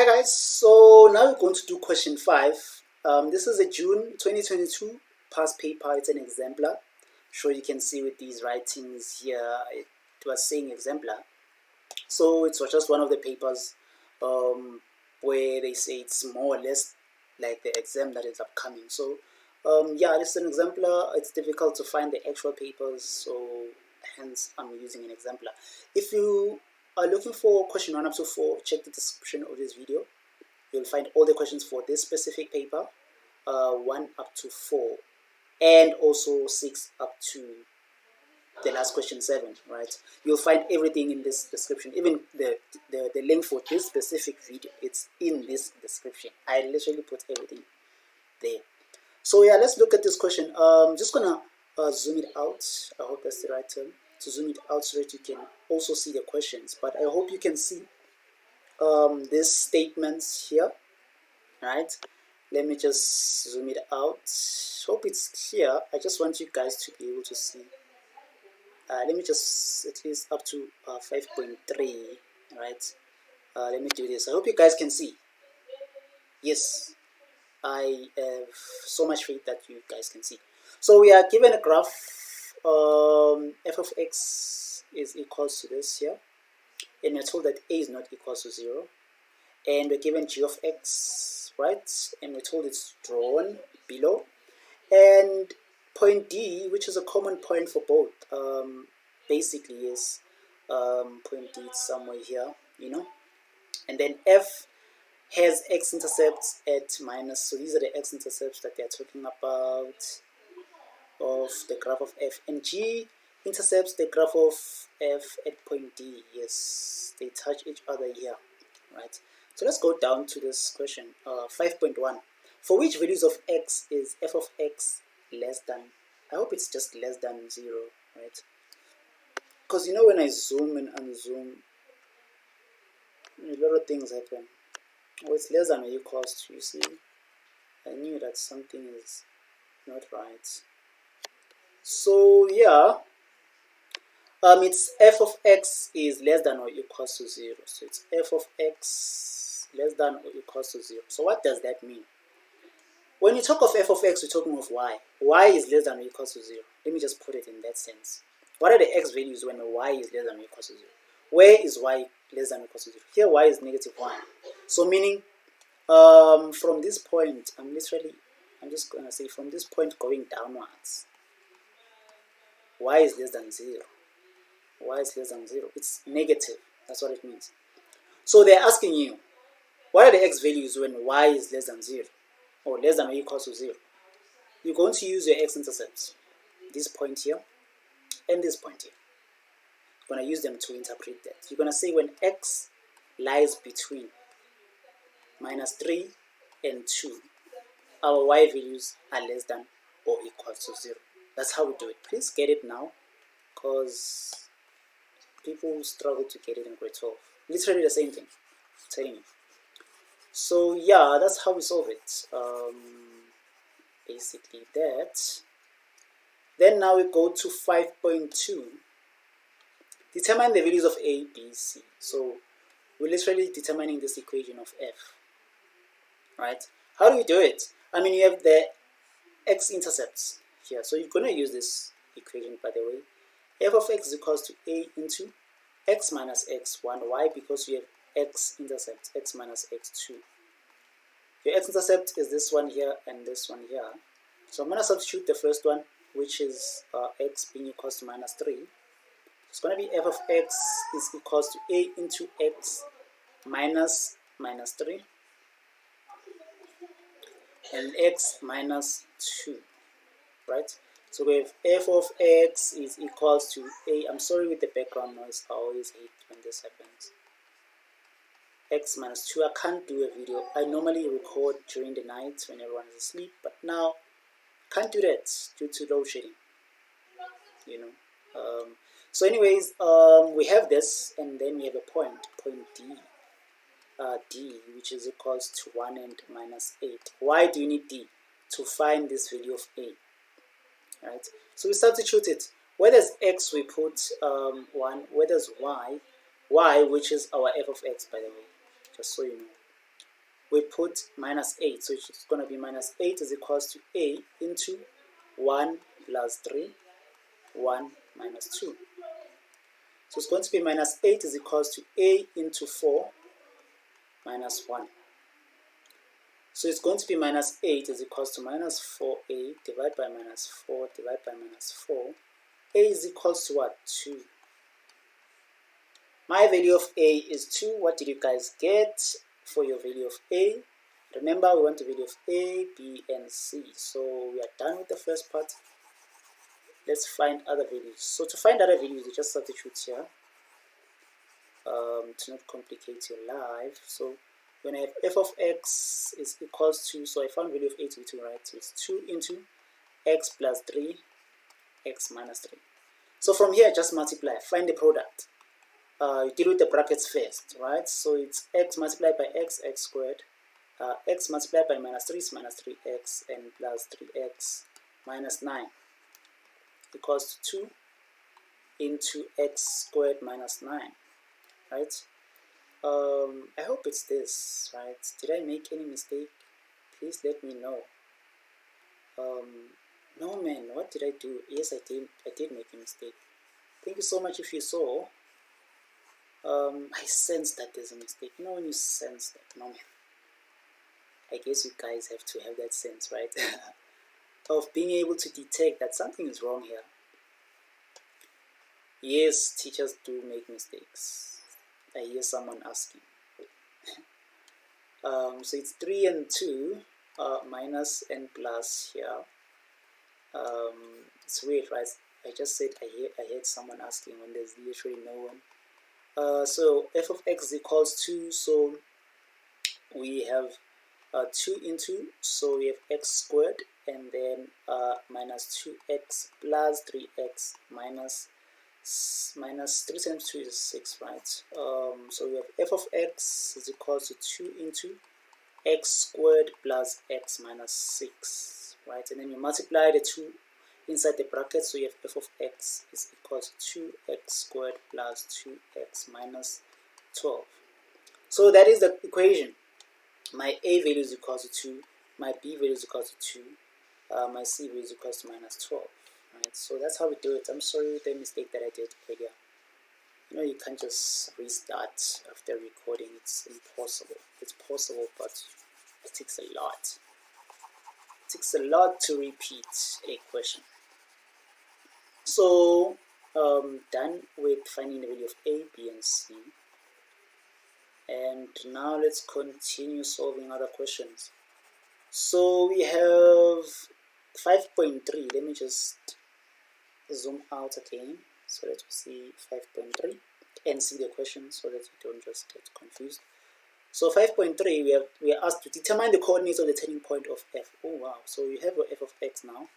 Hi guys, so now we're going to do question 5. This is a June 2022 past paper. It's an exemplar. Sure, you can see with these writings here, it was saying exemplar. So it was just one of the papers where they say it's more or less like the exam that is upcoming. So yeah, this is an exemplar. It's difficult to find the actual papers, so hence I'm using an exemplar. If you are looking for question 1 up to 4, check the description of this video. You'll find all the questions for this specific paper, 1 up to 4, and also 6 up to the last question 7, right? You'll find everything in this description. Even the link for this specific video, it's in this description. I literally put everything there. So yeah, let's look at this question. Just gonna zoom it out. I hope that's the right term, to zoom it out so that you can also see the questions. But I hope you can see these statements here, right? Let me just zoom it out. Hope it's clear. I just want you guys to be able to see. Let me just at least up to 5.3, right? Let me do this. I hope you guys can see. Yes, I have so much faith that you guys can see. So we are given a graph. F of x is equals to this here, and we're told that a is not equals to 0, and we're given g of x, right? And we're told it's drawn below, and point D, which is a common point for both, basically is point D somewhere here, and then F has x-intercepts at minus, so these are the x-intercepts that they're talking about of the graph of F, and G intercepts the graph of F at point D. Yes, they touch each other here, right? So let's go down to this question, 5.1. For which values of x is f of x less than, I hope it's just less than 0, right? Because when I zoom and unzoom, a lot of things happen. Oh, it's less than or equals to, you see, I knew that something is not right. So yeah, it's f of x is less than or equals to 0. So it's f of x less than or equals to 0. So what does that mean? When you talk of f of x, we're talking of y. Y is less than or equals to 0. Let me just put it in that sense. What are the x values when y is less than or equals to 0? Where is y less than or equals to 0? Here y is negative 1. So meaning from this point, I'm just going to say from this point going downwards, y is less than 0. Y is less than 0. It's negative. That's what it means. So they're asking you, what are the x values when y is less than 0? Or less than or equals to 0? You're going to use your x-intercepts. This point here and this point here. You're going to use them to interpret that. You're going to say when x lies between minus 3 and 2, our y values are less than or equal to 0. That's how we do it. Please get it now, because people struggle to get it in grade 12. Literally the same thing, I'm telling you. So yeah, that's how we solve it. Basically that. Then now we go to 5.2. Determine the values of a, b, c. So we're literally determining this equation of f, right? How do we do it? I mean, you have the x-intercepts here, so you're going to use this equation, by the way. F of x is equals to a into x minus x1. Why? Because you have x-intercept, x minus x2. Your x-intercept is this one here and this one here. So I'm going to substitute the first one, which is x being equals to minus 3. It's going to be f of x is equals to a into x minus 3 and x minus 2, right? So we have f of x is equals to a, I'm sorry with the background noise, I always hate when this happens, x minus 2. I can't do a video. I normally record during the night when everyone is asleep, but now can't do that due to load shedding, so anyways, we have this, and then we have a point D, D, which is equals to 1 and minus 8. Why do you need D? To find this value of a, right? So we substitute it. Where there's x, we put 1. Where there's y, which is our f of x, by the way, just so you know. we put minus 8. So it's going to be minus 8 is equals to a into 1 plus 3, 1 minus 2. So it's going to be minus 8 is equals to a into 4 minus 1. So it's going to be minus 8 is equals to minus 4a divided by minus 4 divided by minus 4. A is equals to what? 2. My value of a is 2. What did you guys get for your value of a? Remember, we want the value of a, b, and c. So we are done with the first part. Let's find other values. So to find other values, you just substitute here to not complicate your life. So when I have f of x is equals to, so I found value of a to be 2, right? So it's 2 into x plus 3, x minus 3. So from here, just multiply, find the product. You deal with the brackets first, right? So it's x multiplied by x, x squared. X multiplied by minus 3 is minus 3x, and plus 3x minus 9 equals to 2 into x squared minus 9, right? I hope it's this, right? Did I make any mistake? Please let me know. No man, what did I do? Yes, I did make a mistake. Thank you so much if you saw. I sense that there's a mistake. You know when you sense that, no man. I guess you guys have to have that sense, right? Of being able to detect that something is wrong here. Yes, teachers do make mistakes. I hear someone asking. So it's 3 and 2 minus and plus here. It's weird, right? I just said I heard someone asking when there's literally no one. So f of x is equals 2, so we have 2 into, so we have x squared, and then minus 2x plus 3x minus 3 times 2 is 6, right? So we have f of x is equals to 2 into x squared plus x minus 6, right? And then you multiply the 2 inside the bracket, so you have f of x is equals to 2x squared plus 2x minus 12. So that is the equation. My a value is equals to 2, my b value is equals to 2, my c value is equals to minus 12. Right? So that's how we do it. I'm sorry with the mistake that I did earlier. You know, you can't just restart after recording. It's impossible. It's possible, but it takes a lot. It takes a lot to repeat a question. So, done with finding the value of a, b, and c. And now let's continue solving other questions. So we have 5.3. Let me just zoom out again so that you see 5.3 and see the question so that you don't just get confused. So 5.3, we are asked to determine the coordinates of the turning point of f. Oh wow, so you have your f of x now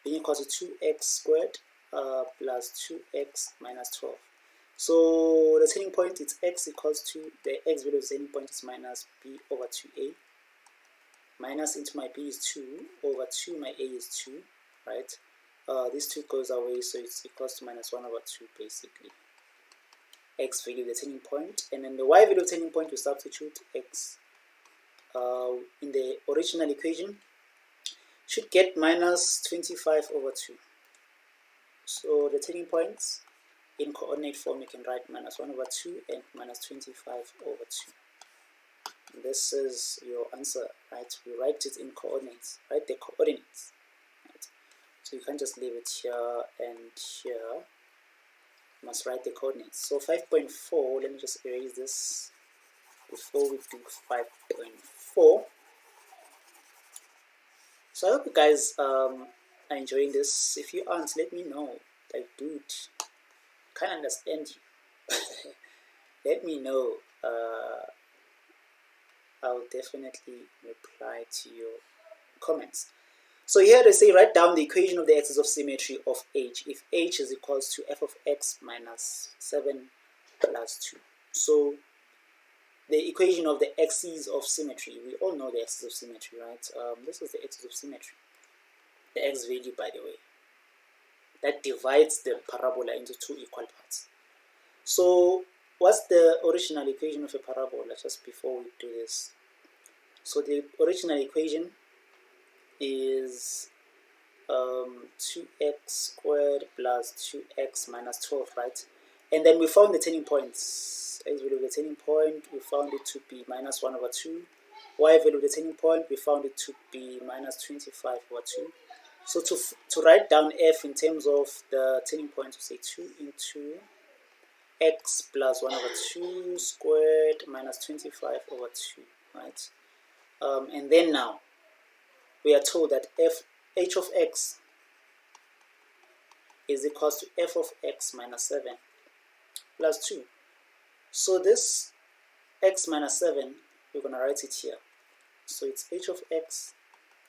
being equal to 2x squared plus 2x minus 12. So the turning point is x equals to, the x value of the turning point is minus b over 2a. Minus into my b is 2 over 2, my a is 2, right? This 2 goes away, so it's equals to minus 1 over 2 basically. X value of the turning point, and then the y value of the turning point, we substitute x in the original equation, should get minus 25 over 2. So the turning points in coordinate form, you can write minus 1 over 2 and minus 25 over 2. And this is your answer, right? We write it in coordinates, write the coordinates. Right? So you can't just leave it here and here. You must write the coordinates. So 5.4, let me just erase this before we do 5.4. So I hope you guys are enjoying this. If you aren't, let me know. Like, dude, can't understand you. Let me know. I'll definitely reply to your comments. So here they say write down the equation of the axis of symmetry of h if h is equals to f of x minus 7 plus 2. So the equation of the axis of symmetry, we all know the axis of symmetry, right? This is the axis of symmetry. The x value, by the way, that divides the parabola into 2 equal parts. So what's the original equation of a parabola, just before we do this? So the original equation is 2x squared plus 2x minus 12, right? And then we found the turning points. X value of the turning point, we found it to be minus 1 over 2. Y value of the turning point, we found it to be minus 25 over 2. So to write down f in terms of the turning point, we say 2 into x plus 1 over 2 squared minus 25 over 2, right? And then now, we are told that h of x is equal to f of x minus 7 plus 2. So this x minus 7, we're going to write it here. So it's h of x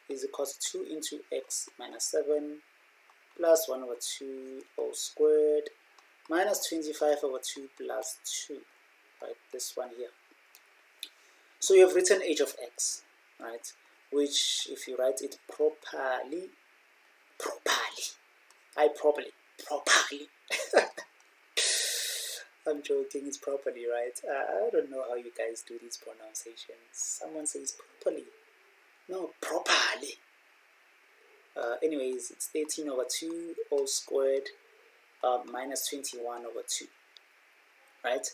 is equal to 2 into x minus 7 plus 1 over 2 all squared minus 25 over 2 plus 2, right? This one here. So you have written h of x, right? Which, if you write it properly, I'm joking, it's properly, right? I don't know how you guys do these pronunciations. Someone says properly. No, properly. Anyways, it's 13 over 2 all squared minus 21 over 2, right?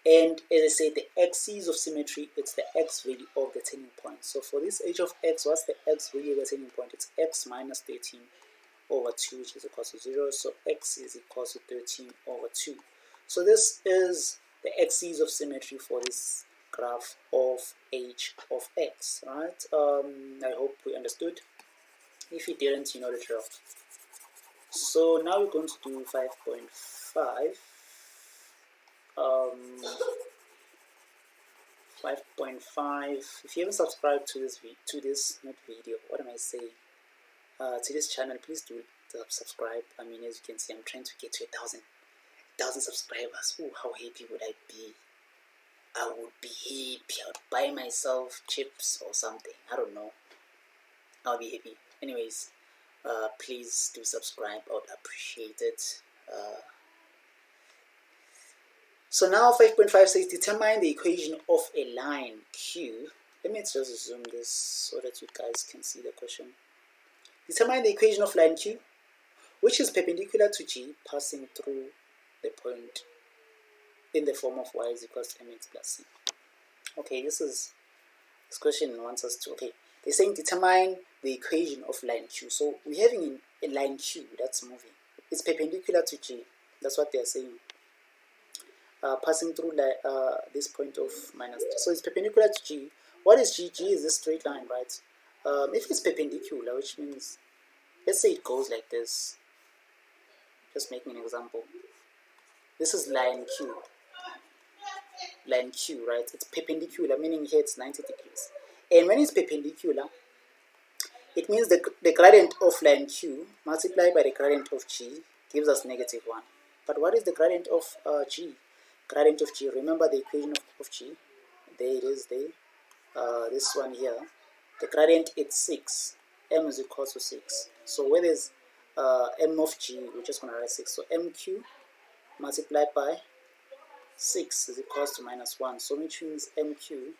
And as I said, the axis of symmetry, it's the x value of the turning point. So for this h of x, what's the x value of the turning point? It's x minus 13 over 2, which is equal to 0. So x is equal to 13 over 2. So this is the axis of symmetry for this graph of h of x, right? I hope we understood. If you didn't, you know the drill. So now we're going to do 5.5. 5.5. If you haven't subscribed to this to this channel, please do subscribe. I mean, as you can see, I'm trying to get to 1,000 subscribers. Ooh, how happy would I be? I would be happy. I would buy myself chips or something. I don't know. I'll be happy. Anyways, please do subscribe. I would appreciate it. So now 5.5 says determine the equation of a line Q. Let me just zoom this so that you guys can see the question. Determine the equation of line Q, which is perpendicular to G, passing through the point in the form of y is equal to mx plus c. Okay, this question wants us to, okay, they're saying determine the equation of line Q. So we're having a line Q that's moving. It's perpendicular to G. That's what they're saying. Passing through this point of minus 2. So it's perpendicular to G. What is G? G is a straight line, right? If it's perpendicular, which means, let's say it goes like this. Just making an example. This is line Q. Line Q, right? It's perpendicular, meaning here it's 90 degrees. And when it's perpendicular, it means the gradient of line Q multiplied by the gradient of G gives us -1. But what is the gradient of G? Gradient of G, remember the equation of G, there it is there, this one here, the gradient is 6, m is equal to 6, so where there's m of G, we're just going to write 6, so mq multiplied by 6 is equal to -1, so which means mq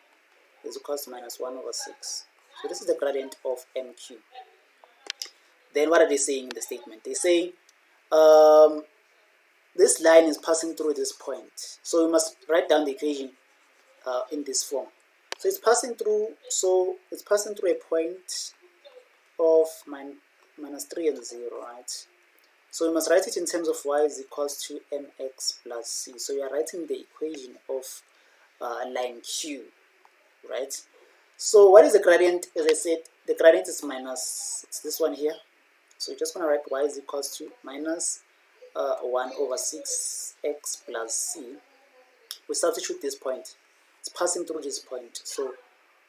is equal to -1 over 6, so this is the gradient of mq. Then what are they saying in the statement? They say this line is passing through this point, so we must write down the equation in this form. So it's passing through a point of -3 and 0, right? So we must write it in terms of y is equals to mx plus c. So we are writing the equation of line Q, right? So what is the gradient? As I said, the gradient is it's this one here. So you're just going to write y is equals to minus 1 over 6x plus c. We substitute this point. It's passing through this point. So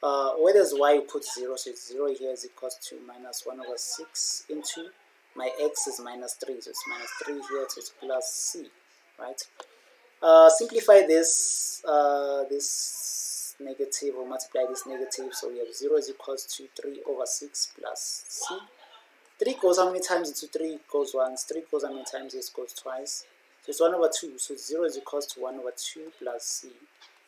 where there's y, you put 0. So it's 0 here is equals to -1 over 6 into my x is -3. So it's -3 here, so it's plus c, right? Simplify this negative or multiply this negative. So we have 0 is equals to 3 over 6 plus c. 3 goes how many times into 3? Goes once. 3 goes how many times? It goes twice. So it's 1 over 2. So 0 is equals to 1 over 2 plus c.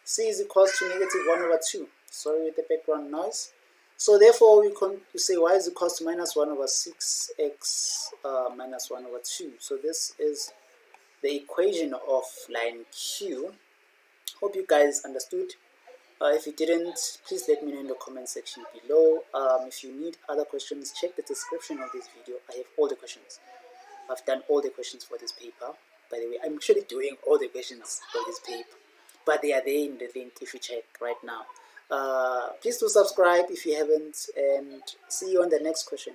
c is equals to negative 1 over 2. Sorry with the background noise. So therefore we say y is equals to minus 1 over 6x minus 1 over 2. So this is the equation of line Q. Hope you guys understood. If you didn't, please let me know in the comment section below. If you need other questions, check the description of this video. I have all the questions. I've done all the questions for this paper. By the way, I'm actually doing all the questions for this paper, but they are there in the link if you check right now. Please do subscribe if you haven't, and see you on the next question.